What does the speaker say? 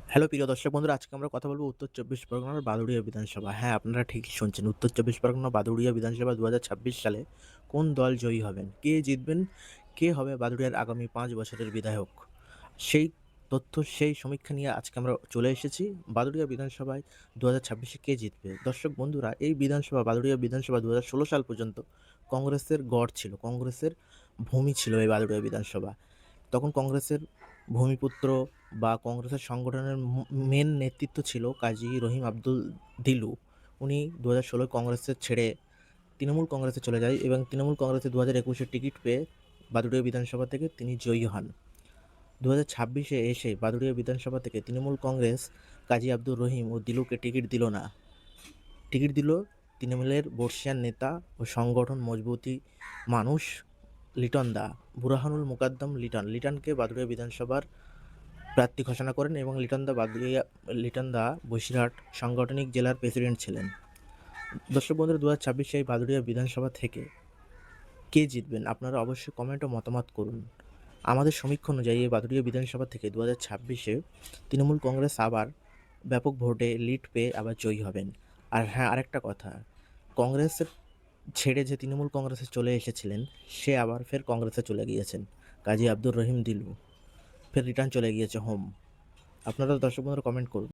Hello প্রিয় দর্শক বন্ধুরা, আজকে আমরা কথা বলবো উত্তর চব্বিশ পরগনার বাদুড়িয়া বিধানসভা। হ্যাঁ, আপনারা ঠিকই শুনছেন। উত্তর চব্বিশ পরগনা বাদুড়িয়া বিধানসভা ২০২৬ সালে কোন দল জয়ী হবেন? কে জিতবেন? কে হবে বাদুড়িয়ার আগামী ৫ বছরের বিধায়ক? সেই তথ্য, সেই সমীক্ষা নিয়ে আজকে আমরা চলে এসেছি। বাদুড়িয়া বিধানসভায় ২০২৬-এ কে জিতবে? দর্শক বন্ধুরা, এই বিধানসভা বাদুড়িয়া বিধানসভা ২০১৬ সাল পর্যন্ত কংগ্রেসের গড় ছিল, কংগ্রেসের ভূমি ছিল এই বাদুড়িয়া বিধানসভা। তখন কংগ্রেসের ভূমিপুত্র বা কংগ্রেসের সংগঠনের মেন নেতৃত্ব ছিল কাজী রহিম আব্দুল দিলু। উনি ২০১৬ কংগ্রেসের ছেড়ে তৃণমূল কংগ্রেসে চলে যায় এবং তৃণমূল কংগ্রেসে ২০২১-এ টিকিট পেয়ে বাদুড়িয়া বিধানসভা থেকে তিনি জয়ী হন। ২০২৬-এ এসে বাদুড়িয়া বিধানসভা থেকে তৃণমূল কংগ্রেস কাজী আব্দুর রহিম ও দিলুকে টিকিট দিল না। টিকিট দিল তৃণমূলের বর্ষীয়ান নেতা ও সংগঠন মজবুতি মানুষ লিটন দা, বুরহানুল মুকাদ্দম লিটনকে বাদুড়িয়া বিধানসভার প্রার্থী ঘোষণা করেন এবং লিটন দা বসিরহাট সাংগঠনিক জেলার প্রেসিডেন্ট ছিলেন। দর্শক বন্ধুরা, ২০২৬ এই বাদুড়িয়া বিধানসভা থেকে কে জিতবেন? আপনারা অবশ্যই কমেন্ট ও মতামত করুন। আমাদের সমীক্ষা অনুযায়ী এই বাদুড়িয়া বিধানসভা থেকে ২০২৬-এ তৃণমূল কংগ্রেস আবার ব্যাপক ভোটে লিড পেয়ে আবার জয়ী হবেন। আর হ্যাঁ, আরেকটা কথা, কংগ্রেসের ছেড়ে যে তৃণমূল কংগ্রেসে চলে এসেছিলেন, সে আবার ফের কংগ্রেসে চলে গিয়েছেন। কাজী আব্দুর রহিম দিলু ফের রিটার্ন চলে গিয়েছে হোম। আপনারা দর্শক বন্ধুরা কমেন্ট করুন।